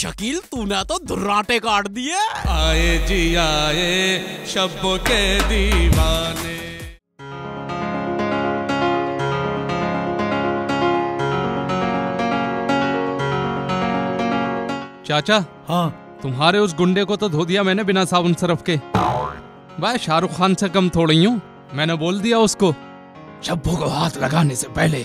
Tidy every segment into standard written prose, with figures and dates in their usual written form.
शकील तूने तो धुर्राटे काट दिए। आए जी आए शब्बों के दीवाने। चाचा, हाँ तुम्हारे उस गुंडे को तो धो दिया मैंने बिना साबुन सरफ के। भाई शाहरुख खान से कम थोड़ी हूँ। मैंने बोल दिया उसको, शब्बू को हाथ लगाने से पहले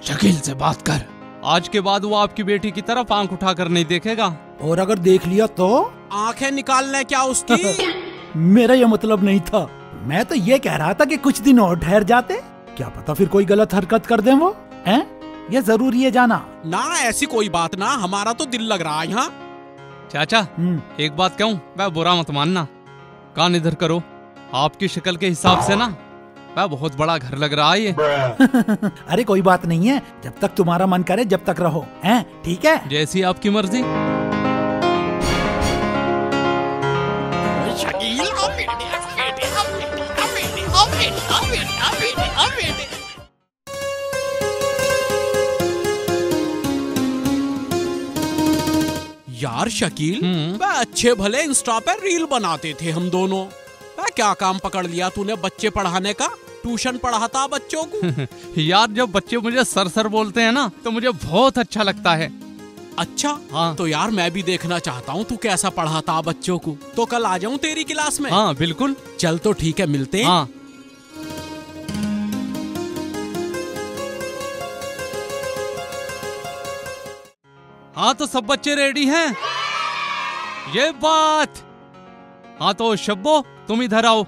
शकील से बात कर। आज के बाद वो आपकी बेटी की तरफ आंख उठाकर नहीं देखेगा। और अगर देख लिया तो? आंखें निकालने क्या उसकी? मेरा ये मतलब नहीं था। मैं तो ये कह रहा था कि कुछ दिन और ठहर जाते, क्या पता फिर कोई गलत हरकत कर दें वो। हैं? ये जरूरी है जाना? ना ऐसी कोई बात ना, हमारा तो दिल लग रहा है यहाँ। चाचा एक बात कहूँ, मैं बुरा मत मानना। कान इधर करो। आपकी शक्ल के हिसाब से ना मैं बहुत बड़ा घर लग रहा है ये। अरे कोई बात नहीं है, जब तक तुम्हारा मन करे जब तक रहो, हैं? ठीक है, जैसी आपकी मर्जी। शकील यार शकील, वह अच्छे भले इंस्टा पे रील बनाते थे हम दोनों। वह क्या काम पकड़ लिया तूने बच्चे पढ़ाने का? ट्यूशन पढ़ाता बच्चों को? यार जब बच्चे मुझे सर सर बोलते हैं ना तो मुझे बहुत अच्छा लगता है। अच्छा हाँ। तो यार मैं भी देखना चाहता हूँ तू कैसा पढ़ाता बच्चों को। तो कल आ जाऊँ तेरी क्लास में? हाँ बिल्कुल। चल तो ठीक है, मिलते हैं। हाँ। हाँ तो सब बच्चे रेडी हैं? ये बात। हाँ तो शब्बो तुम इधर आओ।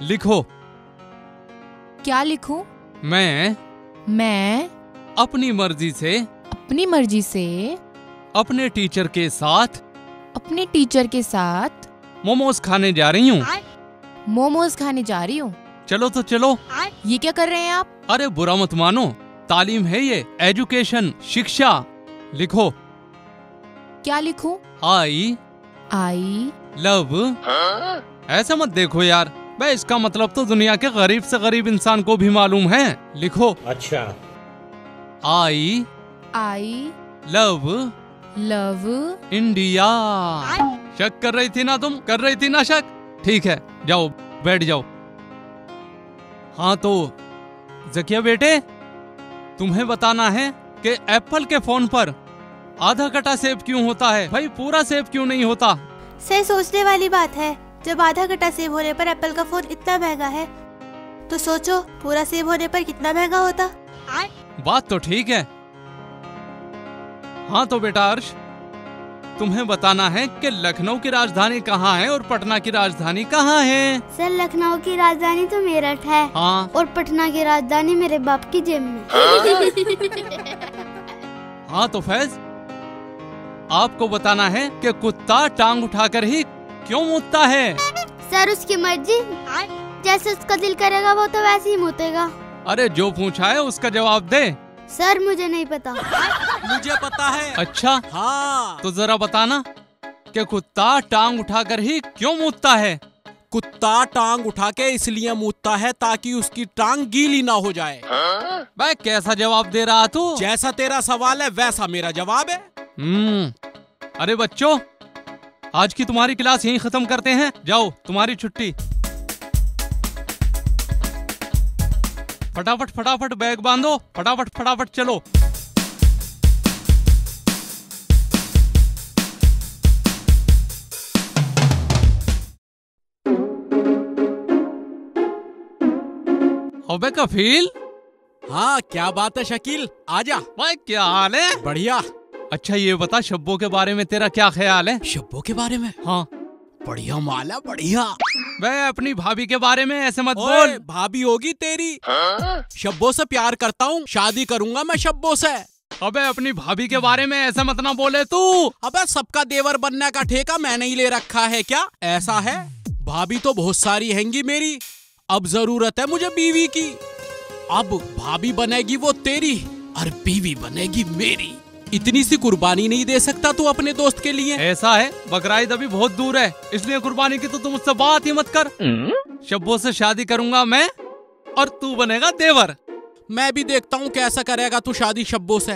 लिखो। क्या लिखूं? मैं अपनी मर्जी से अपने टीचर के साथ मोमोज खाने जा रही हूँ। मोमोज खाने जा रही हूँ? चलो तो चलो। ये क्या कर रहे हैं आप? अरे बुरा मत मानो, तालीम है ये, एजुकेशन, शिक्षा। लिखो। क्या लिखूं? I love. ऐसा मत देखो यार, भाई इसका मतलब तो दुनिया के गरीब से गरीब इंसान को भी मालूम है। लिखो। अच्छा। I love India. शक कर रही थी ना तुम? कर रही थी ना शक? ठीक है, जाओ बैठ जाओ। हाँ तो जकिया बेटे, तुम्हें बताना है कि एप्पल के फोन पर आधा कटा सेब क्यों होता है, भाई पूरा सेब क्यों नहीं होता? सही सोचने वाली बात है। जब आधा कटा सेब होने पर एप्पल का फोन इतना महंगा है, तो सोचो पूरा सेब होने पर कितना महंगा होता। बात तो ठीक है। हाँ तो बेटा अर्श, तुम्हें बताना है कि लखनऊ की राजधानी कहाँ है और पटना की राजधानी कहाँ है? सर लखनऊ की राजधानी तो मेरठ है। हाँ। और पटना की राजधानी मेरे बाप की जेब में। हाँ तो फैज, आपको बताना है कि कुत्ता टांग उठाकर ही क्यों मूतता है? सर उसकी मर्जी, जैसे उसका दिल करेगा वो तो वैसे ही मूतेगा। अरे जो पूछा है उसका जवाब दे। सर मुझे नहीं पता। मुझे पता है। अच्छा हाँ। तो जरा बताना कि कुत्ता टांग उठाकर ही क्यों मूतता है? कुत्ता टांग उठा के इसलिए मूतता है ताकि उसकी टांग गीली ना हो जाए। भाई कैसा जवाब दे रहा तू? जैसा तेरा सवाल है वैसा मेरा जवाब है। अरे बच्चों, आज की तुम्हारी क्लास यहीं खत्म करते हैं। जाओ, तुम्हारी छुट्टी। फटाफट फटाफट बैग बांधो, फटाफट फटाफट चलो। अबे कफील। हाँ क्या बात है शकील, आजा। भाई क्या हाल है? बढ़िया। अच्छा ये बता, शब्बो के बारे में तेरा क्या ख्याल है? शब्बो के बारे में? हाँ बढ़िया माल है, बढ़िया। मैं अपनी भाभी के बारे में ऐसे मत बोल। भाभी होगी तेरी। शब्बो से प्यार करता हूँ, शादी करूंगा मैं शब्बो से। अबे अपनी भाभी के बारे में ऐसा मत ना बोले तू। अबे सबका देवर बनने का ठेका मैंने ही ले रखा है क्या? ऐसा है, भाभी तो बहुत सारी हैंगी मेरी, अब जरूरत है मुझे बीवी की। अब भाभी बनेगी वो तेरी और बीवी बनेगी मेरी। इतनी सी कुर्बानी नहीं दे सकता तू अपने दोस्त के लिए? ऐसा है, बकराईद अभी बहुत दूर है, इसलिए कुर्बानी की तो तुम मुझसे बात ही मत कर। शब्बो से शादी करूंगा मैं और तू बनेगा देवर। मैं भी देखता हूँ कैसा करेगा तू शादी शब्बो से।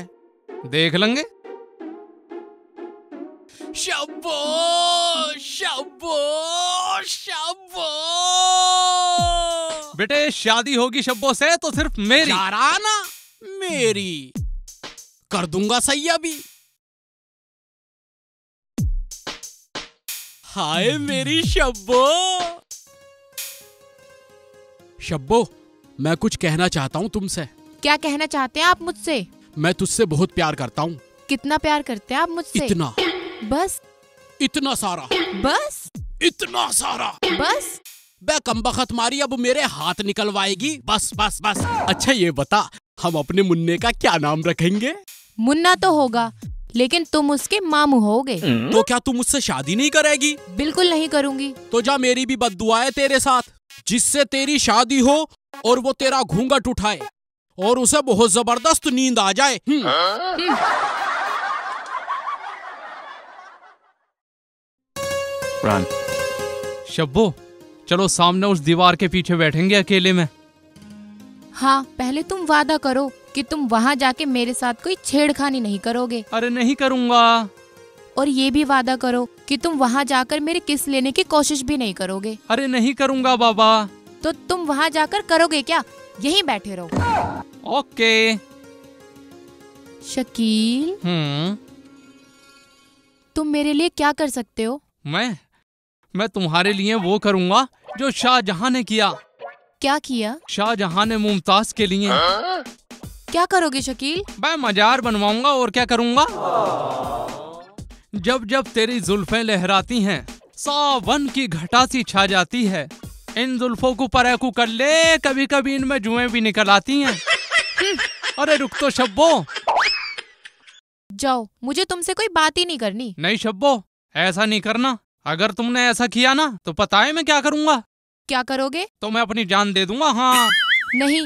देख लेंगे। शब्बो शब्बो शब्बो। बेटे शादी होगी शब्बो से तो सिर्फ मेरी। ना मेरी कर दूंगा सही अभी। हाय मेरी शब्बो। शब्बो मैं कुछ कहना चाहता हूँ तुमसे। क्या कहना चाहते हैं आप मुझसे? मैं तुझसे बहुत प्यार करता हूँ। कितना प्यार करते हैं आप मुझसे? इतना। बस इतना सारा। बस इतना सारा। बस बे कमबख्त मारी अब मेरे हाथ निकलवाएगी। बस बस बस। अच्छा ये बता हम अपने मुन्ने का क्या नाम रखेंगे? मुन्ना तो होगा लेकिन तुम उसके मामू होगे। तो क्या तू मुझसे शादी नहीं करेगी? बिल्कुल नहीं करूंगी। तो जा मेरी भी बद्दुआ है तेरे साथ, जिससे तेरी शादी हो और वो तेरा घूंघट उठाए और उसे बहुत जबरदस्त नींद आ जाए। शब्बो चलो सामने उस दीवार के पीछे बैठेंगे अकेले में। हाँ पहले तुम वादा करो कि तुम वहाँ जाके मेरे साथ कोई छेड़खानी नहीं करोगे। अरे नहीं करूँगा। और ये भी वादा करो कि तुम वहाँ जाकर मेरी किस लेने की कोशिश भी नहीं करोगे। अरे नहीं करूँगा बाबा। तो तुम वहाँ जाकर करोगे क्या? यहीं बैठे रहो। ओके। शकील तुम मेरे लिए क्या कर सकते हो? मैं तुम्हारे लिए वो करूँगा जो शाहजहां ने किया। क्या किया? शाहजहां ने मुमताज के लिए। क्या करोगे शकील? मैं मजार बनवाऊंगा और क्या करूँगा। जब जब तेरी जुल्फें लहराती हैं सावन की घटा सी छा जाती है। इन जुल्फों को परेकू कर ले, कभी कभी इनमें जुएं भी निकल आती हैं। अरे रुक तो शब्बो। जाओ मुझे तुमसे कोई बात ही नहीं करनी। नहीं शब्बो ऐसा नहीं करना। अगर तुमने ऐसा किया ना तो पता है मैं क्या करूँगा। क्या करोगे? तो मैं अपनी जान दे दूंगा। हाँ नहीं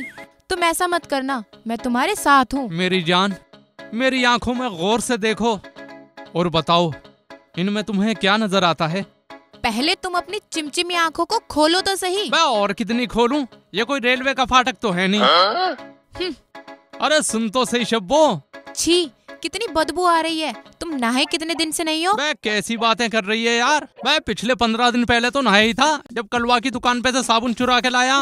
तुम ऐसा मत करना, मैं तुम्हारे साथ हूँ। मेरी जान मेरी आंखों में गौर से देखो और बताओ इनमें तुम्हें क्या नजर आता है। पहले तुम अपनी चिमचिमी आंखों को खोलो तो सही। मैं और कितनी खोलूं? ये कोई रेलवे का फाटक तो है नहीं। अरे सुन तो सही शब्बो। छी कितनी बदबू आ रही है। तुम नहाए कितने दिन से नहीं हो? मैं कैसी बातें कर रही है यार। मैं पिछले 15 दिन पहले तो नहाया ही था जब कलवा की दुकान पे से साबुन चुरा के लाया।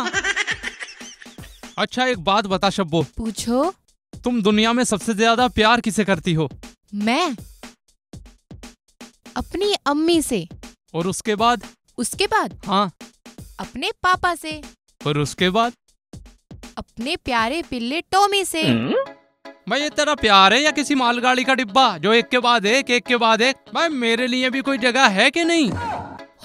अच्छा एक बात बता शब्बो। पूछो। तुम दुनिया में सबसे ज्यादा प्यार किसे करती हो? मैं अपनी अम्मी से। और उसके बाद? उसके बाद हाँ अपने पापा से। और उसके बाद? अपने प्यारे पिल्ले टॉमी से। भाई ये तेरा प्यार है या किसी मालगाड़ी का डिब्बा जो एक के बाद एक। भाई मेरे लिए भी कोई जगह है कि नहीं?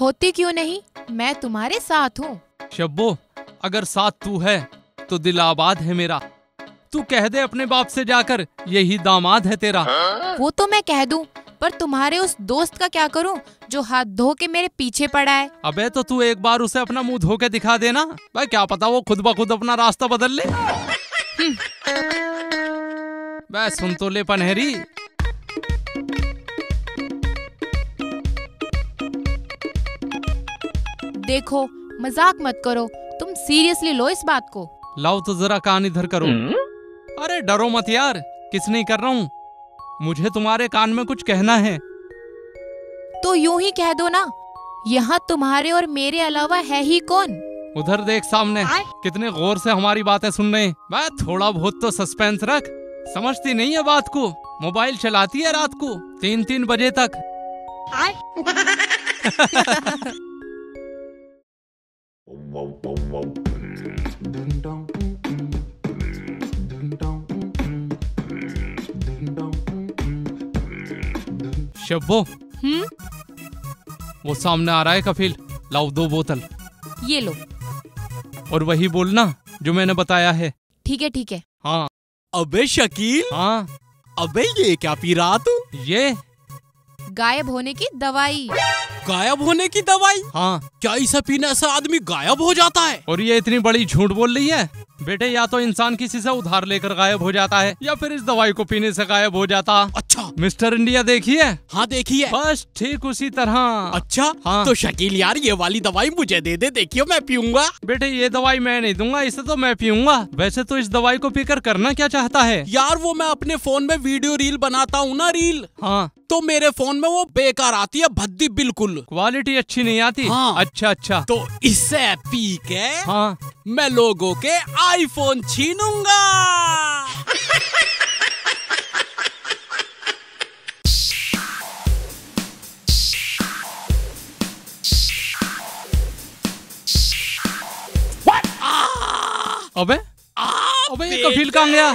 होती क्यों नहीं, मैं तुम्हारे साथ हूँ। शब्बो अगर साथ तू है तो दिल आबाद है मेरा। तू कह दे अपने बाप से जाकर यही दामाद है तेरा। वो तो मैं कह दूं, पर तुम्हारे उस दोस्त का क्या करूं जो हाथ धो के मेरे पीछे पड़ा है। अबे तो तू एक बार उसे अपना मुंह धो के दिखा देना। भाई क्या पता वो खुद ब खुद अपना रास्ता बदल ले। मैं सुन तो ले पनहरी। देखो मजाक मत करो, तुम सीरियसली लो इस बात को। लाओ तो जरा कान इधर करो। अरे डरो मत यार, किस नहीं कर रहा हूँ। मुझे तुम्हारे कान में कुछ कहना है। तो यूं ही कह दो ना, यहाँ तुम्हारे और मेरे अलावा है ही कौन। उधर देख सामने कितने गौर से हमारी बातें सुन रहे हैं। मैं थोड़ा बहुत तो सस्पेंस रख। समझती नहीं है बात को। मोबाइल चलाती है रात को 3-3 बजे तक। शब्बो वो सामने आ रहा है कफिल, लाओ 2 बोतल। ये लो। और वही बोलना जो मैंने बताया है। ठीक है ठीक है। हाँ। अबे शकील। हाँ। अबे ये क्या पी रहा तू? ये गायब होने की दवाई। गायब होने की दवाई? हाँ। क्या इसे पीने से आदमी गायब हो जाता है? और ये इतनी बड़ी झूठ बोल रही है? बेटे या तो इंसान किसी से उधार लेकर गायब हो जाता है या फिर इस दवाई को पीने से गायब हो जाता। अच्छा। मिस्टर इंडिया देखिए? हाँ देखिए। बस ठीक उसी तरह। अच्छा। हाँ। तो शकील यार ये वाली दवाई मुझे दे दे, देखियो मैं पीऊंगा। बेटे ये दवाई मैं नहीं दूंगा, इसे तो मैं पीऊंगा। वैसे तो इस दवाई को पीकर करना क्या चाहता है? यार वो मैं अपने फोन में वीडियो रील बनाता हूँ ना, रील। हाँ। तो मेरे फोन में वो बेकार आती है, भद्दी बिल्कुल, क्वालिटी अच्छी नहीं आती। हाँ। अच्छा अच्छा। तो इससे पी के हाँ। मैं लोगों के आईफोन छीनूंगा। अबे ये कफील कहाँ गया?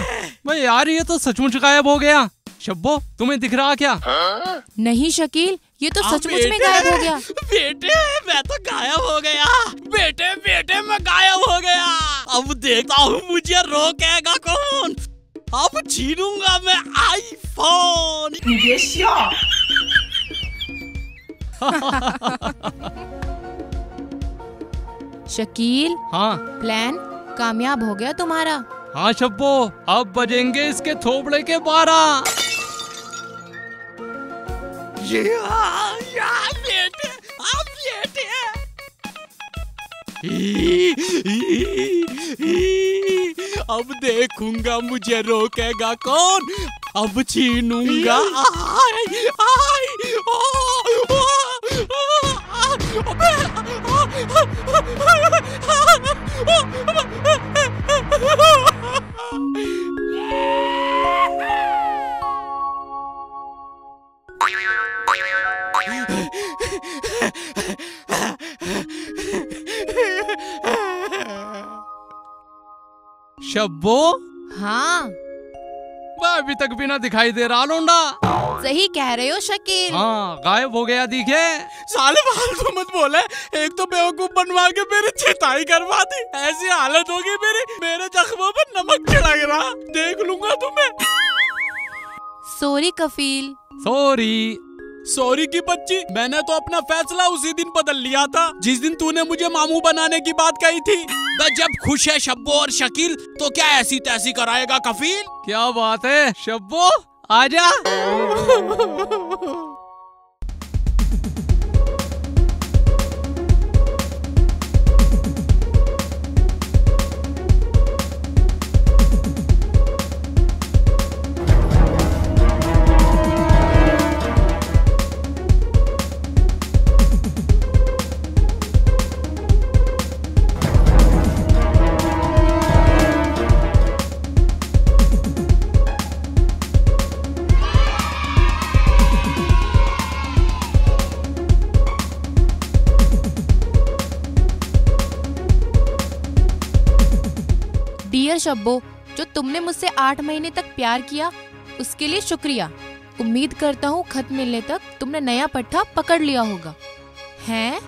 भाई यार ये तो सचमुच गायब हो गया। शब्बो तुम्हें दिख रहा क्या? नहीं शकील, ये तो सचमुच में गायब हो गया। बेटे मैं तो गायब हो गया। बेटे मैं गायब हो गया। अब देखता हूँ मुझे रोकेगा कौन। अब छीनूंगा मैं आईफोन। शकील, हाँ। प्लान कामयाब हो गया तुम्हारा। हाँ शब्बो, अब बजेंगे इसके थोबड़े के 12। बेटे अब देखूंगा मुझे रोकेगा कौन। अब छीनूंगा। शब्बो, हाँ मैं अभी तक भी ना दिखाई दे रहा लौंडा। सही कह रहे हो शकील। हाँ गायब हो गया दिखे। साले फालतू मत बोले। एक तो बेवकूफ बनवा के मेरी चिताई करवा दी। ऐसी हालत होगी मेरे जख्मों पर नमक छिड़क रहा। देख लूंगा तुम्हें। सॉरी कफील। सॉरी की बच्ची, मैंने तो अपना फैसला उसी दिन बदल लिया था जिस दिन तूने मुझे मामू बनाने की बात कही थी। जब खुश है शब्बो और शकील तो क्या ऐसी तैसी कराएगा कफील? क्या बात है शब्बो, आजा। डियर शब्बो, जो तुमने मुझसे 8 महीने तक प्यार किया उसके लिए शुक्रिया। उम्मीद करता हूँ खत मिलने तक तुमने नया पट्टा पकड़ लिया होगा। हैं?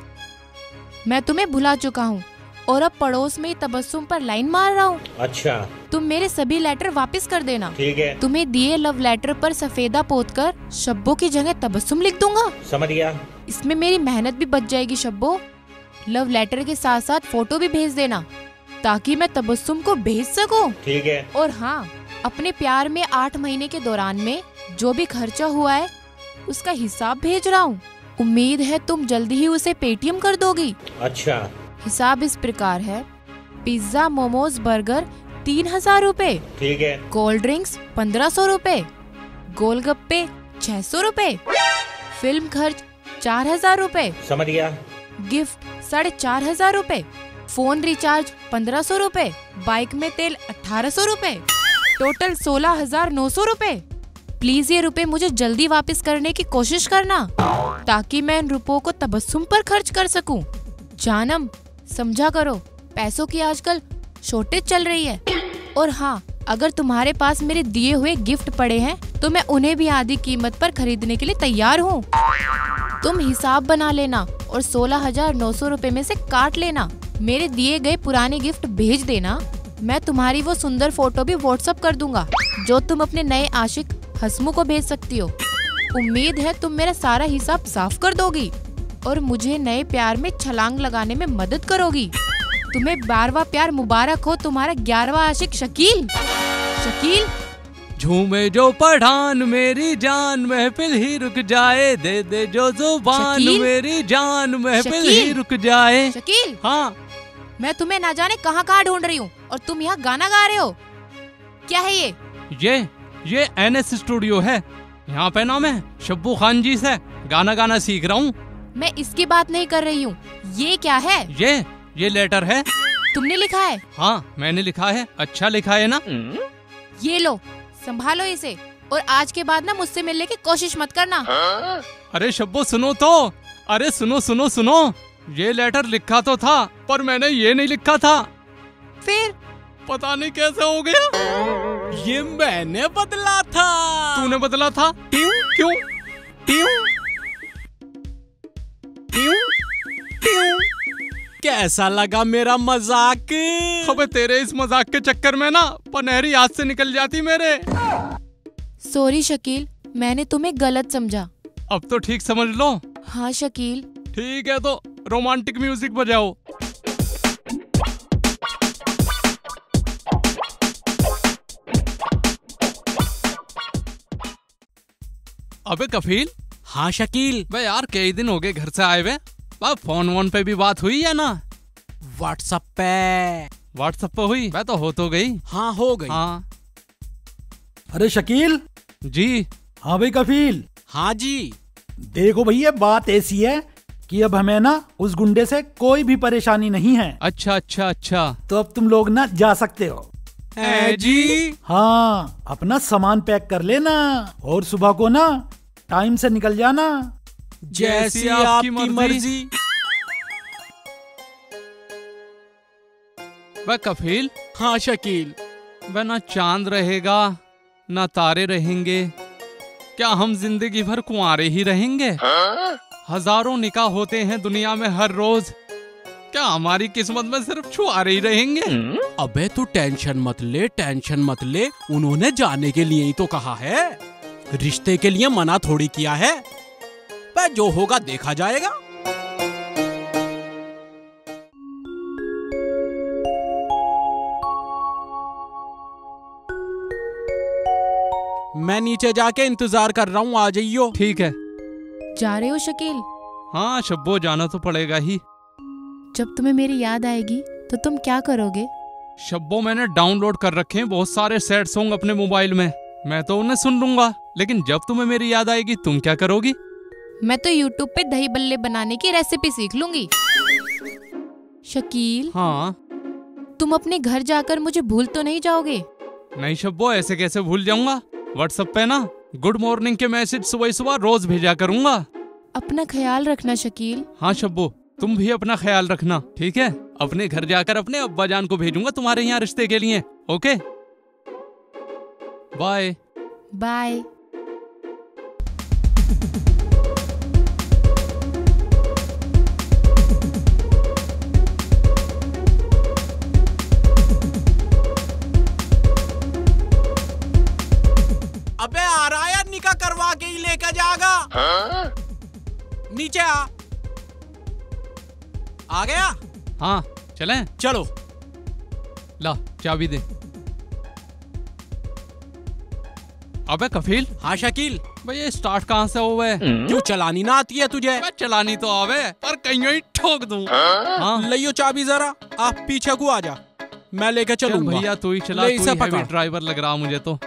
मैं तुम्हें भुला चुका हूँ और अब पड़ोस में ही तबस्सुम पर लाइन मार रहा हूँ। अच्छा। तुम मेरे सभी लेटर वापस कर देना। ठीक है। तुम्हें दिए लव लेटर पर सफेदा पोतकर शब्बो की जगह तबस्सुम लिख दूंगा। समझ गया। इसमें मेरी मेहनत भी बच जाएगी शब्बो। लव लेटर के साथ साथ फोटो भी भेज देना ताकि मैं तबस्सुम को भेज सकूं। ठीक है। और हाँ, अपने प्यार में 8 महीने के दौरान में जो भी खर्चा हुआ है उसका हिसाब भेज रहा हूँ। उम्मीद है तुम जल्दी ही उसे पेटीएम कर दोगी। अच्छा। हिसाब इस प्रकार है: पिज्जा, मोमोज, बर्गर 3000 रुपए। ठीक है। कोल्ड ड्रिंक्स 1500 रुपए। गोलगप्पे 600 रुपए। फिल्म खर्च 4000 रुपए। समझ गया। गिफ्ट 4500 रुपए। फोन रिचार्ज 1500 रुपए। बाइक में तेल 1800 रुपए। टोटल 16900 रुपए। प्लीज ये रुपए मुझे जल्दी वापस करने की कोशिश करना ताकि मैं इन रुपयों को तबस्सुम पर खर्च कर सकूं। जानम, समझा करो, पैसों की आजकल शॉर्टेज चल रही है। और हाँ, अगर तुम्हारे पास मेरे दिए हुए गिफ्ट पड़े हैं तो मैं उन्हें भी आधी कीमत पर खरीदने के लिए तैयार हूँ। तुम हिसाब बना लेना और 16900 रुपए में से काट लेना। मेरे दिए गए पुराने गिफ्ट भेज देना। मैं तुम्हारी वो सुंदर फोटो भी व्हाट्सएप कर दूंगा जो तुम अपने नए आशिक हसमू को भेज सकती हो। उम्मीद है तुम मेरा सारा हिसाब साफ कर दोगी और मुझे नए प्यार में छलांग लगाने में मदद करोगी। तुम्हें 12वां प्यार मुबारक हो, तुम्हारा 11वां आशिक शकील। शकील झूमे जो पठान मेरी जान, महफिल ही रुक जाए, दे दे जो जुबान शकील? मेरी जान, महफिल ही शकील? रुक जाए। शकील, हाँ मैं तुम्हें ना जाने कहाँ ढूंढ रही हूँ और तुम यहाँ गाना गा रहे हो। क्या है ये? ये NS स्टूडियो है। यहाँ पे ना मैं शब्बू खान जी से गाना गाना सीख रहा हूँ। मैं इसकी बात नहीं कर रही हूँ। ये क्या है? ये लेटर है। तुमने लिखा है? हाँ मैंने लिखा है। अच्छा लिखा है ना? ये लो, संभालो इसे और आज के बाद ना मुझसे मिलने की कोशिश मत करना। अरे शब्बू सुनो तो। अरे सुनो, ये लेटर लिखा तो था पर मैंने ये नहीं लिखा था। फिर? पता नहीं कैसे हो गया। ये मैंने बदला था। तूने बदला था? क्यों? कैसा लगा मेरा मजाक? अबे तेरे इस मजाक के चक्कर में ना पनहरी हाथ से निकल जाती मेरे। सॉरी शकील, मैंने तुम्हें गलत समझा। अब तो ठीक समझ लो। हाँ शकील। ठीक है तो रोमांटिक म्यूजिक बजाओ। अबे कफील। हाँ शकील। बे यार कई दिन हो गए घर से आए हुए। फोन वोन पे भी बात हुई है ना? व्हाट्सएप पे हुई? मैं तो हो गई। हाँ हो गई। हाँ अरे शकील। जी। हाँ भाई कफील। हाँ जी। देखो भैया, बात ऐसी है कि अब हमें ना उस गुंडे से कोई भी परेशानी नहीं है। अच्छा। तो अब तुम लोग ना जा सकते हो। जी। हाँ, अपना सामान पैक कर लेना और सुबह को ना टाइम से निकल जाना। जैसी आपकी मर्जी। वह कफील। हाँ शकील। वह ना चांद रहेगा ना तारे रहेंगे, क्या हम जिंदगी भर कुंवारे ही रहेंगे? हजारों निकाह होते हैं दुनिया में हर रोज, क्या हमारी किस्मत में सिर्फ छुआरे ही रहेंगे? अबे तू टेंशन मत ले, उन्होंने जाने के लिए ही तो कहा है, रिश्ते के लिए मना थोड़ी किया है। पर जो होगा देखा जाएगा। मैं नीचे जाके इंतजार कर रहा हूँ, आ जाइयो। ठीक है। जा रहे हो शकील? हाँ शब्बो, जाना तो पड़ेगा ही। जब तुम्हें मेरी याद आएगी तो तुम क्या करोगे? शब्बो, मैंने डाउनलोड कर रखे हैं बहुत सारे सैड सॉन्ग अपने मोबाइल में, मैं तो उन्हें सुन लूंगा। लेकिन जब तुम्हें मेरी याद आएगी तुम क्या करोगी? मैं तो यूट्यूब पे दही बल्ले बनाने की रेसिपी सीख लूंगी। शकील। हाँ। तुम अपने घर जाकर मुझे भूल तो नहीं जाओगे? नहीं शब्बो, ऐसे कैसे भूल जाऊंगा। व्हाट्सएप पे ना गुड मॉर्निंग के मैसेज सुबह सुबह रोज भेजा करूंगा। अपना ख्याल रखना शकील। हाँ शब्बो, तुम भी अपना ख्याल रखना, ठीक है? अपने घर जाकर अपने अब्बा जान को भेजूंगा तुम्हारे यहाँ रिश्ते के लिए। Okay, bye bye. अबे आ रहा है, निकाह करवा के ही लेकर जाएगा। हाँ? नीचे आ गया? हाँ चलें? चलो। ला चाबी दे। अबे कफील। हाँ शकील। भैया स्टार्ट कहाँ से हुआ है? क्यों चलानी ना आती है तुझे? मैं चलानी तो आवे पर कहीं ही ठोक दूं। हाँ? लियो चाबी जरा, आप पीछे को आ जा, मैं लेके चलूंगा। भैया तू ही चला, तू ही हैवी ड्राइवर लग रहा मुझे तो।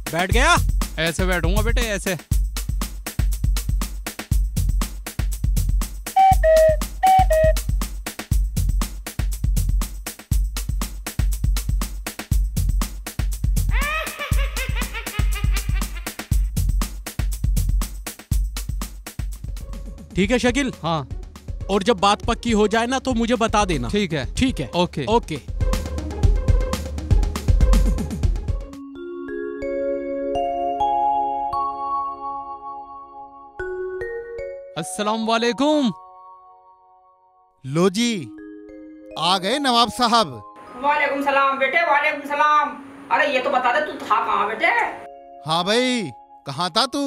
बैठ गया? ऐसे बैठूंगा बेटे, ऐसे। ठीक है शकील। हाँ। और जब बात पक्की हो जाए ना तो मुझे बता देना। ठीक है। ठीक है। Okay okay. अस्सलाम वालेकुम। लो जी, आ गए नवाब साहब। वालेकुम सलाम बेटे, वालेकुम सलाम। अरे ये तो बता दे, तू था कहाँ बेटे? हाँ भाई, कहाँ था तू?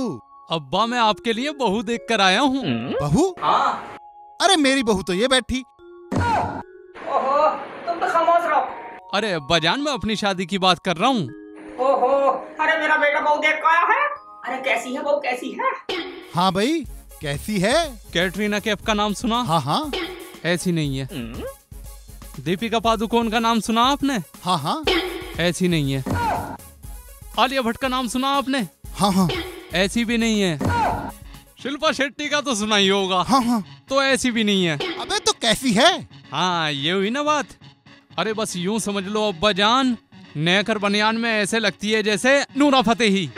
अब्बा मैं आपके लिए बहू देख कर आया हूँ। बहू? हाँ। अरे मेरी बहू तो ये बैठी। ओहो, तुम तो खामोश रहो। अरे अब्बा जान, मैं अपनी शादी की बात कर रहा हूँ। ओहो, अरे मेरा बेटा बहू देख कर आया है। अरे कैसी है बहू, कैसी है? हाँ भाई, कैसी है? कैटरीना कैफ का नाम सुना? हाँ हाँ। ऐसी नहीं है। दीपिका पादुकोण का नाम सुना आपने? हाँ हाँ। ऐसी नहीं है। आलिया भट्ट का नाम सुना आपने? हाँ हाँ। ऐसी भी नहीं है। शिल्पा शेट्टी का तो सुना ही होगा। हाँ हाँ। तो ऐसी भी नहीं है। अबे तो कैसी है? हाँ ये हुई ना बात। अरे बस यूं समझ लो अब्बा जान, नेकर बनियान में ऐसे लगती है जैसे नूरा फतेही।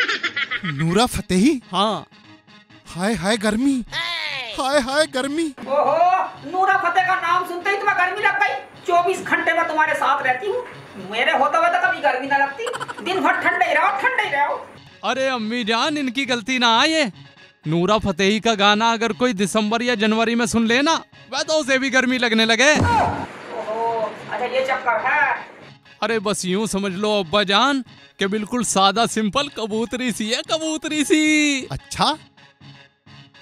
नूरा फतेही? हाँ। हाय हाय गर्मी, हाय हाय गर्मी। ओहो, नूरा फतेह का नाम सुनते ही तुम्हें गर्मी लग गई। 24 घंटे में तुम्हारे साथ रहती हूँ, मेरे होते हुए तो कभी गर्मी ना लगती। दिन भर ठंडे ही रहो, ठंडे ही रहो। अरे अम्मी जान, इनकी गलती ना आए। नूरा फतेही का गाना अगर कोई दिसंबर या जनवरी में सुन लेना, वह तो उसे भी गर्मी लगने लगे। ओहो, अच्छा ये चक्कर है। अरे बस यूं समझ लो अब्बा जान कि बिल्कुल सादा सिंपल कबूतरी सी है, कबूतरी सी। अच्छा,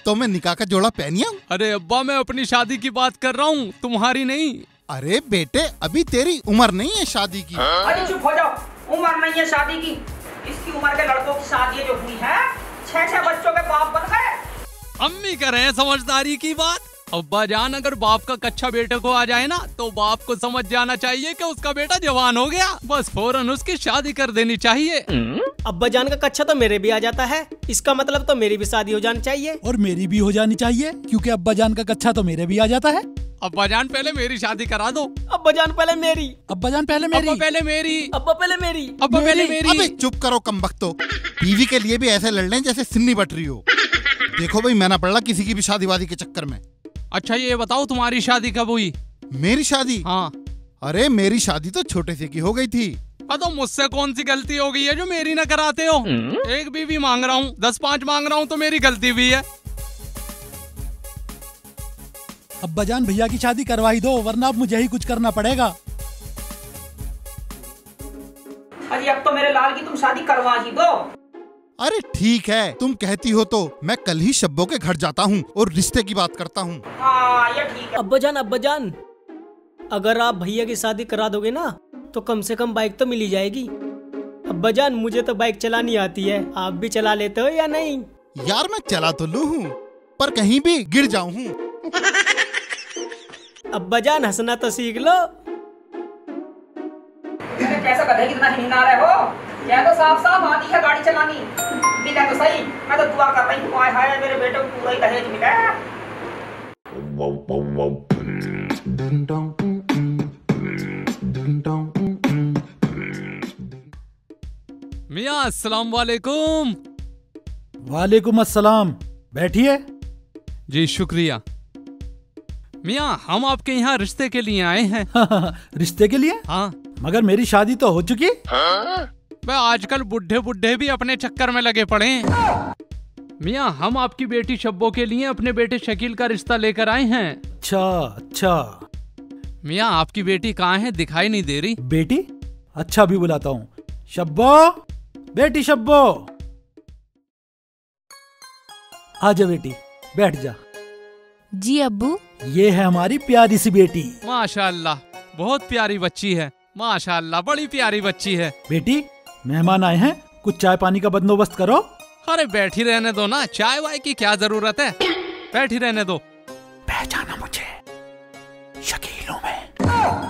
तो मैं निकाह का जोड़ा पहनिया? अरे अब्बा मैं अपनी शादी की बात कर रहा हूँ, तुम्हारी नहीं। अरे बेटे, अभी तेरी उम्र नहीं है शादी की। अरे चुप हो जाओ, उम्र नहीं है शादी की। इसकी उम्र के लड़कों की शादी जो हुई है, 6-6 बच्चों के बाप बन गए। अम्मी कर रहे हैं समझदारी की बात। अब्बा जान, अगर बाप का कच्चा बेटे को आ जाए ना, तो बाप को समझ जाना चाहिए कि उसका बेटा जवान हो गया, बस फौरन उसकी शादी कर देनी चाहिए। अब्बा जान का कच्चा तो मेरे भी आ जाता है, इसका मतलब तो मेरी भी शादी हो जानी चाहिए। और मेरी भी हो जानी चाहिए, क्योंकि अब्बा जान का कच्चा तो मेरे भी आ जाता है। अब्बा जान पहले मेरी शादी करा दो। अब्बा जान पहले मेरी। अब्बा जान पहले मेरी। अब्बा पहले मेरी। अब्बा पहले मेरी। अब्बा पहले मेरी। अबे चुप करो कमबख्तो, बीवी के लिए भी ऐसे लड़ लें जैसे सिन्नी बट रही हो। देखो भाई, मैं ना पड़ रहा किसी की भी शादी वादी के चक्कर में। अच्छा ये बताओ, तुम्हारी शादी कब हुई? मेरी शादी? हाँ। अरे मेरी शादी तो छोटे से की हो गई थी। तो मुझसे कौन सी गलती हो गई है जो मेरी ना कराते हो? एक बीवी मांग रहा हूँ, 10-5 मांग रहा हूँ, तो मेरी गलती भी है। अब्बा जान भैया की शादी करवा ही दो, वरना अब मुझे ही कुछ करना पड़ेगा। अरे अब तो मेरे लाल की तुम शादी करवा ही दो। अरे ठीक है, तुम कहती हो तो मैं कल ही शब्बों के घर जाता हूँ और रिश्ते की बात करता हूँ। हाँ ये ठीक है। अब्बा जान, अगर आप भैया की शादी करा दोगे ना, तो कम से कम बाइक तो मिल ही जाएगी। अब्बा जान, मुझे तो बाइक चलानी आती है, आप भी चला लेते हो या नहीं? यार मैं चला तो लूँ हूँ, पर कहीं भी गिर जाऊँ हूँ। अब्बा जान हंसना तो सीख लो। कैसा गधे कितना हिना रहे हो? यह तो साफ साफ आती है गाड़ी चलानी। मिला तो सही, मैं तो दुआ कर रही हूँ, हाय हाय मेरे बेटे को पूरा ही दहेज मिला। मियाँ अस्सलाम वालेकुम। वालेकुम अस्सलाम, बैठिए। जी शुक्रिया। मियाँ हम आपके यहाँ रिश्ते के लिए आए हैं। रिश्ते के लिए? हाँ। मगर मेरी शादी तो हो चुकी। मैं आजकल बुढ़े बुढ़े भी अपने चक्कर में लगे पड़े हैं। मियाँ हम आपकी बेटी शब्बो के लिए अपने बेटे शकील का रिश्ता लेकर आए हैं। अच्छा अच्छा। मियाँ आपकी बेटी कहाँ है, दिखाई नहीं दे रही। बेटी? अच्छा भी बुलाता हूँ। शब्बो, बेटी शब्बो, आजा बेटी, बैठ जा। जी अब्बू। ये है हमारी प्यारी सी बेटी। माशाअल्लाह, बहुत प्यारी बच्ची है। माशाअल्लाह, बड़ी प्यारी बच्ची है। बेटी, मेहमान आए हैं, कुछ चाय पानी का बंदोबस्त करो। अरे बैठी रहने दो ना, चाय वाय की क्या जरूरत है, बैठी रहने दो। पहचाना मुझे? शकील हूं मैं।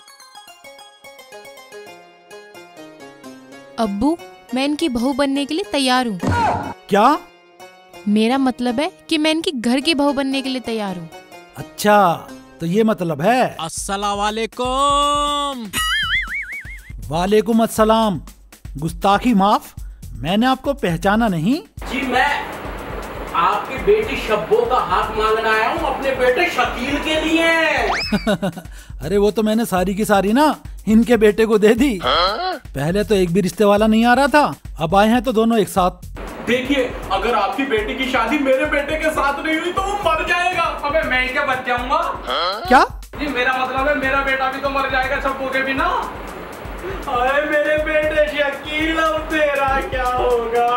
अब्बू, मैं इनकी बहू बनने के लिए तैयार हूँ। क्या? मेरा मतलब है कि मैं इनकी घर की बहू बनने के लिए तैयार हूँ। अच्छा, तो ये मतलब है। अस्सलाम वालेकुम। वालेकुम अस्सलाम। गुस्ताखी माफ, मैंने आपको पहचाना नहीं। जी मैं आपकी बेटी शब्बो का हाथ मांगना आया हूँ अपने बेटे शकील के लिए। अरे वो तो मैंने सारी की सारी ना इनके बेटे को दे दी। पहले तो एक भी रिश्ते वाला नहीं आ रहा था, अब आए हैं तो दोनों एक साथ। देखिए, अगर आपकी बेटी की शादी मेरे बेटे के साथ नहीं हुई तो वो मर जाएगा। अबे मैं क्या बच जाऊंगा? क्या? जी मेरा मतलब है मेरा बेटा भी तो मर जाएगा शब्बो के बिना। अरे मेरे बेटे शकील, अब तेरा क्या होगा?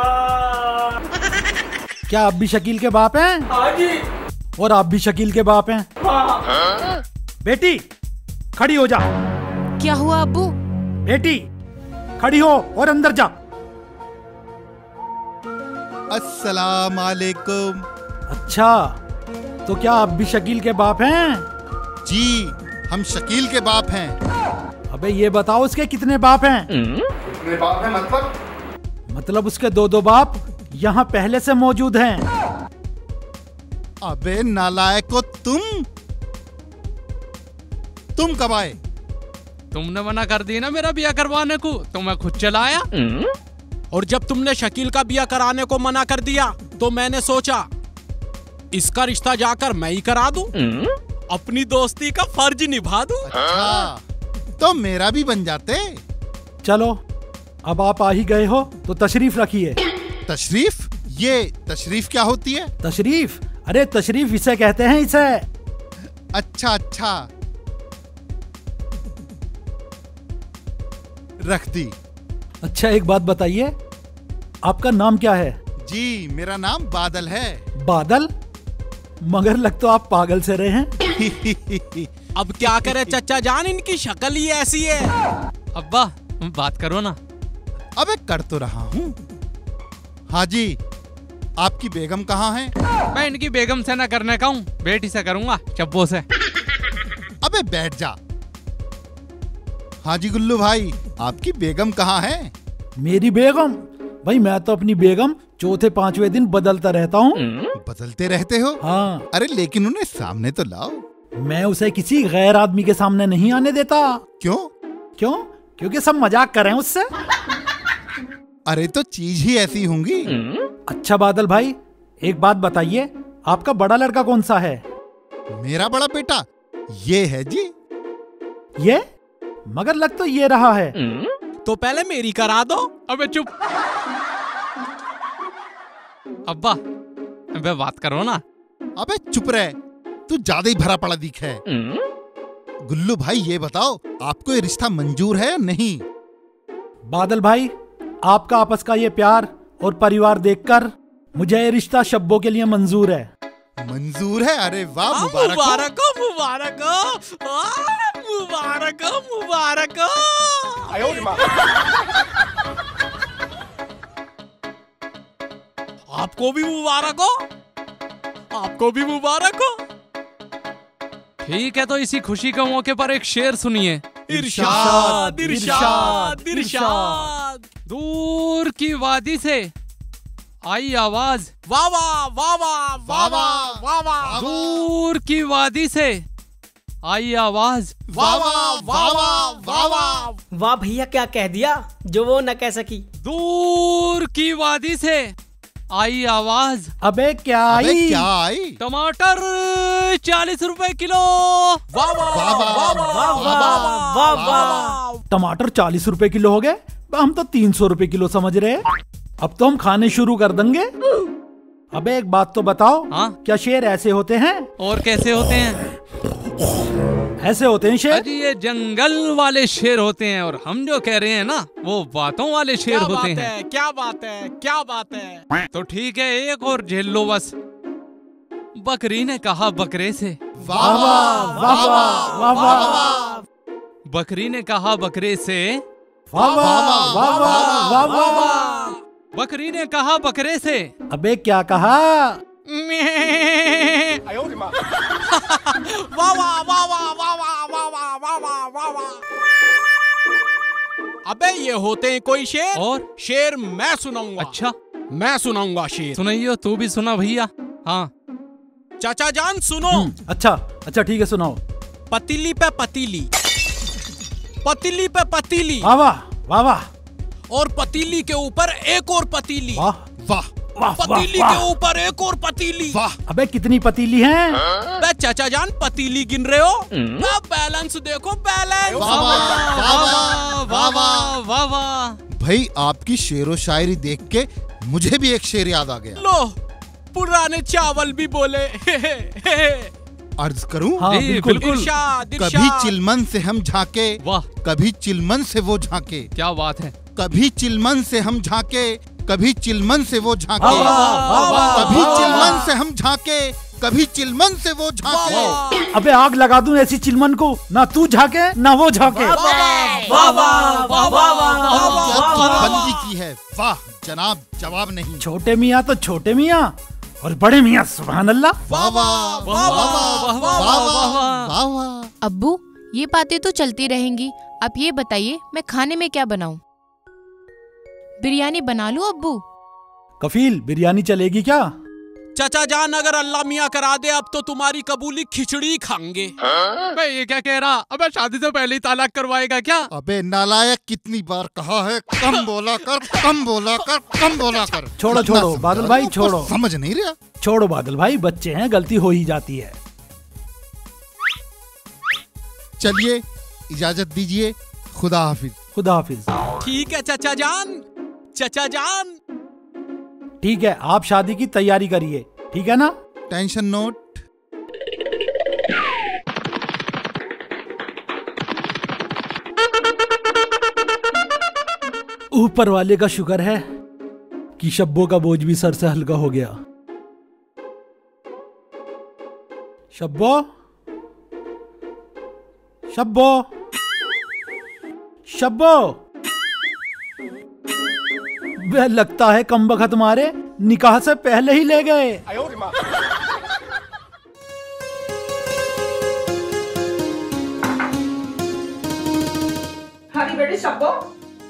क्या आप भी शकील के बाप हैं? हाँ जी। और आप भी शकील के बाप हैं? हाँ। बेटी खड़ी हो जा। क्या हुआ अब्बू? बेटी खड़ी हो और अंदर जा। अस्सलाम वालेकुम। अच्छा, तो क्या आप भी शकील के बाप हैं? जी, हम शकील के बाप हैं। अबे ये बताओ उसके कितने बाप हैं? कितने बाप हैं मतलब? मतलब उसके दो बाप यहाँ पहले से मौजूद हैं। अबे नालायको, तुम कब आए? तुमने मना कर दी ना मेरा ब्याह करवाने को, तो मैं खुद चला आया। और जब तुमने शकील का ब्याह कराने को मना कर दिया तो मैंने सोचा इसका रिश्ता जाकर मैं ही करा दूं, अपनी दोस्ती का फर्ज निभा दूं। अच्छा, तो मेरा भी बन जाते। चलो, अब आप आ ही गए हो तो तशरीफ रखिए। तशरीफ? ये तशरीफ क्या होती है? तशरीफ? अरे तशरीफ इसे कहते हैं, इसे। अच्छा अच्छा, रख दी। अच्छा एक बात बताइए, आपका नाम क्या है? जी, मेरा नाम बादल है। बादल? मगर लग तो आप पागल से रहे हैं। अब क्या करे चचा जान, इनकी शक्ल ही ऐसी है। अब्बा बात करो ना। अबे कर तो रहा हूँ। हाँ जी, आपकी बेगम कहाँ है? मैं इनकी बेगम से ना करने का हूँ, बेटी से करूंगा, चब्बो से। अबे बैठ जा। हाँ जी गुल्लू भाई, आपकी बेगम कहाँ है? मेरी बेगम? भाई मैं तो अपनी बेगम चौथे पांचवे दिन बदलता रहता हूँ। बदलते रहते हो? हाँ। अरे लेकिन उन्हें सामने तो लाओ। मैं उसे किसी गैर आदमी के सामने नहीं आने देता। क्यों? क्यों? क्योंकि सब मजाक कर रहे हैं उससे। अरे तो चीज ही ऐसी होंगी। अच्छा बादल भाई, एक बात बताइए, आपका बड़ा लड़का कौन सा है? मेरा बड़ा बेटा ये है जी। ये? मगर लग तो ये रहा है। तो पहले मेरी करा दो। अबे चुप। अब्बा अबे बात करो ना। अबे चुप रहे, तू ज्यादा ही भरा पड़ा दिख है। गुल्लू भाई ये बताओ, आपको ये रिश्ता मंजूर है या नहीं? बादल भाई, आपका आपस का ये प्यार और परिवार देखकर मुझे ये रिश्ता शब्बों के लिए मंजूर है। मंजूर है? अरे वाह, मुबारक हो। मुबारक हो, मुबारक हो, मुबारक हो, मुबारक हो। आपको भी मुबारक हो, आपको भी मुबारक हो। ठीक है, तो इसी खुशी के मौके पर एक शेर सुनिए। इरशाद, इरशाद, इरशाद। दूर की वादी से आई आवाज, वाह वाह, वाह वाह, वाह वाह, वाह वाह। दूर की वादी से आई आवाज, वाह वाह, वाह वाह, वाह वाह। वाह भैया, क्या कह दिया जो वो न कह सकी। दूर की वादी से आई आवाज। अबे क्या अबे आई? क्या आई? टमाटर 40 रुपए किलो। वाह वाह, वाह वाह, वाह वाह, वाह वाह। टमाटर 40 रुपए किलो हो गए? हम तो 300 रुपए किलो समझ रहे। अब तो हम खाने शुरू कर देंगे। अबे एक बात तो बताओ, हाँ? क्या शेर ऐसे होते हैं? और कैसे होते हैं? ऐसे होते हैं शेर। अजी ये जंगल वाले शेर होते हैं, और हम जो कह रहे हैं ना वो बातों वाले शेर क्या होते बात हैं। है, क्या बात है, क्या बात है। तो ठीक है, एक और झेल लो बस। बकरी ने कहा बकरे से, वाह वाह, वाह वाह, वाह वाह, बकरी ने कहा बकरे से, वाह वाह, वाह वाह, वाह वाह। बकरी ने कहा बकरे से। अबे क्या कहा? वाह वाह, वाह वाह, वाह वाह, वाह वाह, वाह वाह, वाह वाह। अबे ये होते हैं कोई शेर? और शेर मैं सुनाऊंगा। अच्छा मैं सुनाऊंगा शेर। सुनाइयो, तू भी सुना भैया। हाँ चाचा जान सुनो। अच्छा अच्छा ठीक है, सुनाओ। पतीली पे पतीली, पतीली पे पतीली, वाह वाह, वाह वाह, और पतीली के ऊपर एक और पतीली, वाह वाह वाह, पतीली वाह, के ऊपर एक और पतीली। वाह। अबे कितनी पतीली हैं? बे चाचा जान पतीली गिन रहे हो? बे बैलेंस देखो, बैलेंस। वाह वाह, वाह वाह वाह, वाह वाह। भाई आपकी शेरो शायरी देख के मुझे भी एक शेर याद आ गया। लो पुराने चावल भी बोले। अर्ज करूं? हाँ जी, बिल्कुल। बिल्कुल। इरशाद, कभी इरशाद। चिलमन से हम झांके, वाह कभी चिलमन से वो झांके, क्या बात है। कभी चिलमन से हम झांके, कभी चिलमन से वो झांके, वाह, वाह, वाह, कभी वाह, चिलमन वाह। से हम झांके, कभी चिलमन से वो झांके। अबे आग लगा दूं ऐसी चिलमन को, ना तू झाके ना वो झाके। क्या बंदी की है, वाह जनाब, जवाब नहीं। छोटे मियाँ तो छोटे मियाँ और बड़े मियाँ सुभान अल्लाह। वाह वाह वाह वाह वाह वाह। अब्बू ये बातें तो चलती रहेंगी, आप ये बताइए मैं खाने में क्या बनाऊं? बिरयानी बना लूं अब्बू? कफील बिरयानी चलेगी क्या? चचा जान अगर अल्लाह मियाँ करा दे अब तो तुम्हारी कबूली खिचड़ी खाएंगे। मैं ये क्या कह रहा, अबे शादी से पहले ही तालाक करवाएगा क्या? अबे नालायक, कितनी बार कहा है कम बोला कर, कम बोला कर, कम बोला कर। छोड़ो कितना छोड़ो बादल भाई, समझा, छोड़ो समझ नहीं रहा। छोड़ो बादल भाई, बच्चे हैं, गलती हो ही जाती है। चलिए इजाजत दीजिए, खुदा हाफिज। खुदा हाफिज। ठीक है चचा जान, चचा जान। ठीक है, आप शादी की तैयारी करिए, ठीक है ना? Tension note. ऊपर वाले का शुक्र है कि शब्बों का बोझ भी सर से हल्का हो गया। शब्बो, शब्बो, शब्बो। वह लगता है कम बखत मारे निकाह से पहले ही ले गए। अरे बेटी शब्बो,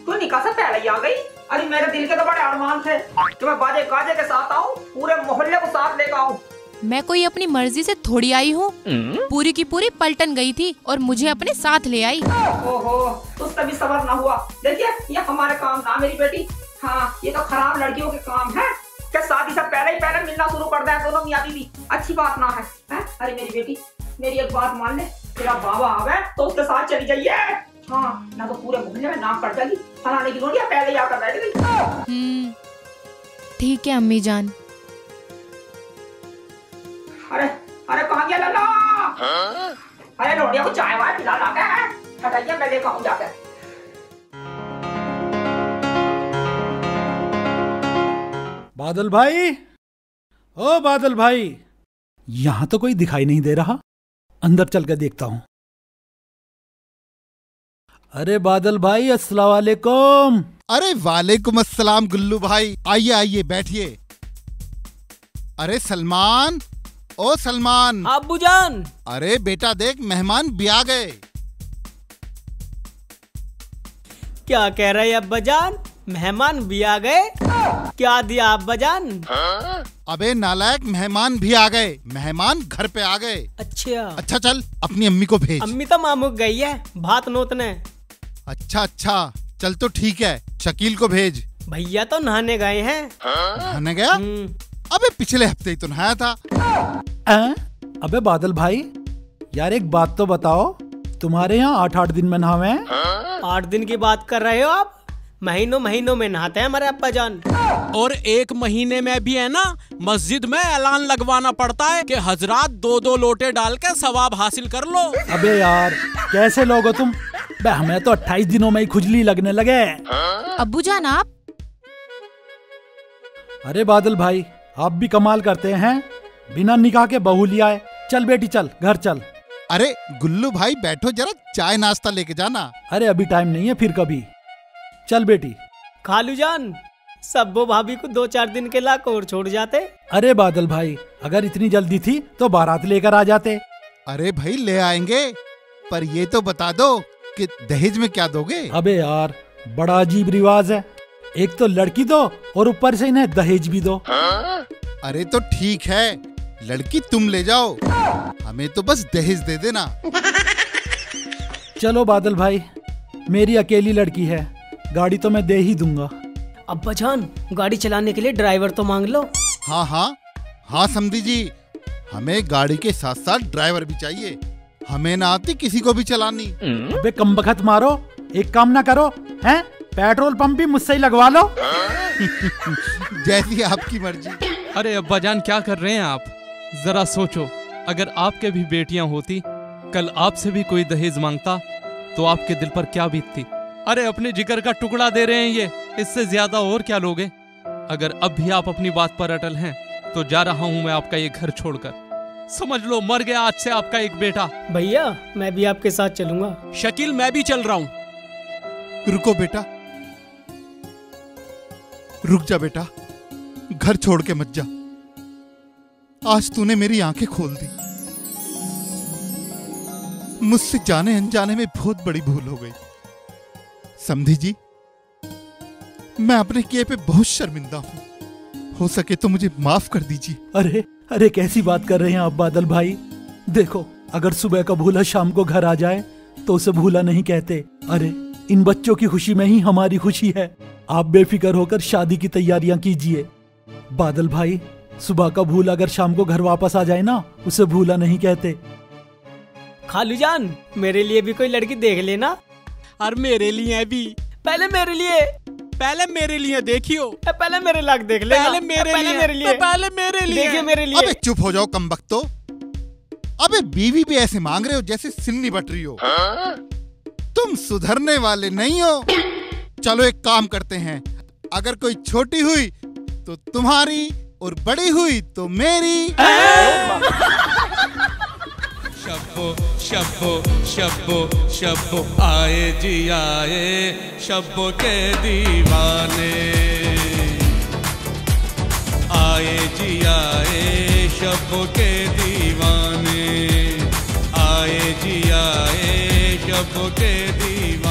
तू निकाह से पहले ही आ गई। अरे मेरे दिल के तो बड़े अरमान थे कि मैं बाजे गाजे के साथ आऊं, पूरे मोहल्ले को साथ लेकर आऊं। मैं कोई अपनी मर्जी से थोड़ी आई हूँ, पूरी की पूरी पलटन गई थी और मुझे अपने साथ ले आई। ओहो, उससे भी सबर ना हुआ। देखिए ये हमारे काम ना मेरी बेटी, हाँ ये तो खराब लड़कियों के काम है कि शादी से पहले मिलना शुरू कर दे दोनों मियाँ बीवी। अच्छी बात ना है? अरे मेरी बेटी, मेरी एक बात मान ले, तेरा बाबा आवे तो उसके साथ चली जाइए। हाँ, ना तो पूरे मोहल्ले में नाक कट जाएगी, फलाने की लोनिया पहले ही आकर बैठ गई। ठीक है अम्मी जान। अरे अरे कहाँ गया लल्ला? अरे लोनिया को चाय वाय पिला ला के, हटाइए मैं लेकर आऊं जाकर। बादल भाई, ओ बादल भाई, यहां तो कोई दिखाई नहीं दे रहा, अंदर चल कर देखता हूं। अरे बादल भाई अस्सलाम वालेकुम। अरे वालेकुम अस्सलाम गुल्लू भाई, आइए आइए बैठिए। अरे सलमान, ओ सलमान। अब्बू जान। अरे बेटा देख, मेहमान भी आ गए। क्या कह रहे हैं अब्बा जान, मेहमान भी आ गए? क्या दिया अब्बा जान? अबे नालायक, मेहमान भी आ गए, मेहमान घर पे आ गए। अच्छा अच्छा चल अपनी अम्मी को भेज। अम्मी तो मामूक गई है भात नोतने। अच्छा अच्छा चल तो ठीक है, शकील को भेज। भैया तो नहाने गए हैं। नहाने गया? अबे पिछले हफ्ते ही तो नहाया था। अबे बादल भाई, यार एक बात तो बताओ, तुम्हारे यहाँ 8-8 दिन में नहावे हैं? 8 दिन की बात कर रहे हो आप? महीनों महीनों में नहाते हैं हमारे अब्बा जान। और 1 महीने में भी है ना, मस्जिद में ऐलान लगवाना पड़ता है कि हजरात 2-2 लोटे डाल के सवाब हासिल कर लो। अबे यार कैसे लोग हो तुम? बे हमें तो 28 दिनों में ही खुजली लगने लगे। अब्बू जान आप? अरे बादल भाई, आप भी कमाल करते हैं, बिना निकाह के बहू लिया है। चल बेटी चल, घर चल। अरे गुल्लू भाई बैठो जरा, चाय नाश्ता लेके जाना। अरे अभी टाइम नहीं है, फिर कभी। चल बेटी। खालू जान, सब्बो भाभी को 2-4 दिन के लाक और छोड़ जाते। अरे बादल भाई, अगर इतनी जल्दी थी तो बारात लेकर आ जाते। अरे भाई ले आएंगे, पर ये तो बता दो कि दहेज में क्या दोगे? अबे यार बड़ा अजीब रिवाज है, एक तो लड़की दो और ऊपर से इन्हें दहेज भी दो। अरे तो ठीक है, लड़की तुम ले जाओ, हमें तो बस दहेज दे देना। चलो बादल भाई, मेरी अकेली लड़की है, गाड़ी तो मैं दे ही दूंगा। अब्बा जान, गाड़ी चलाने के लिए ड्राइवर तो मांग लो। हाँ हाँ हाँ समधी जी, हमें गाड़ी के साथ साथ ड्राइवर भी चाहिए, हमें ना आती किसी को भी चलानी। अबे कम बखत मारो, एक काम ना करो हैं, पेट्रोल पंप भी मुझसे ही लगवा लो। जैसी आपकी मर्जी। अरे अब्बा जान क्या कर रहे हैं आप, जरा सोचो, अगर आपके भी बेटियां होती, कल आपसे भी कोई दहेज मांगता तो आपके दिल पर क्या बीतती? अरे अपने जिगर का टुकड़ा दे रहे हैं ये, इससे ज्यादा और क्या लोगे? अगर अब भी आप अपनी बात पर अटल हैं तो जा रहा हूं मैं आपका ये घर छोड़कर। समझ लो मर गया आज से आपका एक बेटा। भैया मैं भी आपके साथ चलूंगा। शकील मैं भी चल रहा हूं। रुको बेटा, रुक जा बेटा, घर छोड़ के मत जा। आज तूने मेरी आंखें खोल दी। मुझसे जाने अनजाने में बहुत बड़ी भूल हो गई। समधी जी, मैं अपने किए पे बहुत शर्मिंदा हूं। हो सके तो मुझे माफ कर दीजिए। अरे अरे कैसी बात कर रहे हैं आप बादल भाई। देखो, अगर सुबह का भूला शाम को घर आ जाए तो उसे भूला नहीं कहते। अरे इन बच्चों की खुशी में ही हमारी खुशी है। आप बेफिक्र होकर शादी की तैयारियां कीजिए। बादल भाई, सुबह का भूला अगर शाम को घर वापस आ जाए ना, उसे भूला नहीं कहते। खालू जान, मेरे लिए भी कोई लड़की देख लेना। और मेरे लिए भी। पहले मेरे लिए। पहले मेरे लिए देखियो। पहले मेरे लाख देख लेना। पहले मेरे लिए। पहले मेरे लिए। देखिए मेरे लिए। अबे चुप हो जाओ कमबख्तो। अबे बीवी भी ऐसे मांग रहे हो जैसे सिन्नी बट रही हो। तुम सुधरने वाले नहीं हो। चलो एक काम करते हैं, अगर कोई छोटी हुई तो तुम्हारी और बड़ी हुई तो मेरी। शब्बो शब्बो शब्बो शब्बो आए जी आए शब्बो के दीवाने। आए जी आए शब्बो के दीवाने। आए जी आए शब्बो के दीवाने।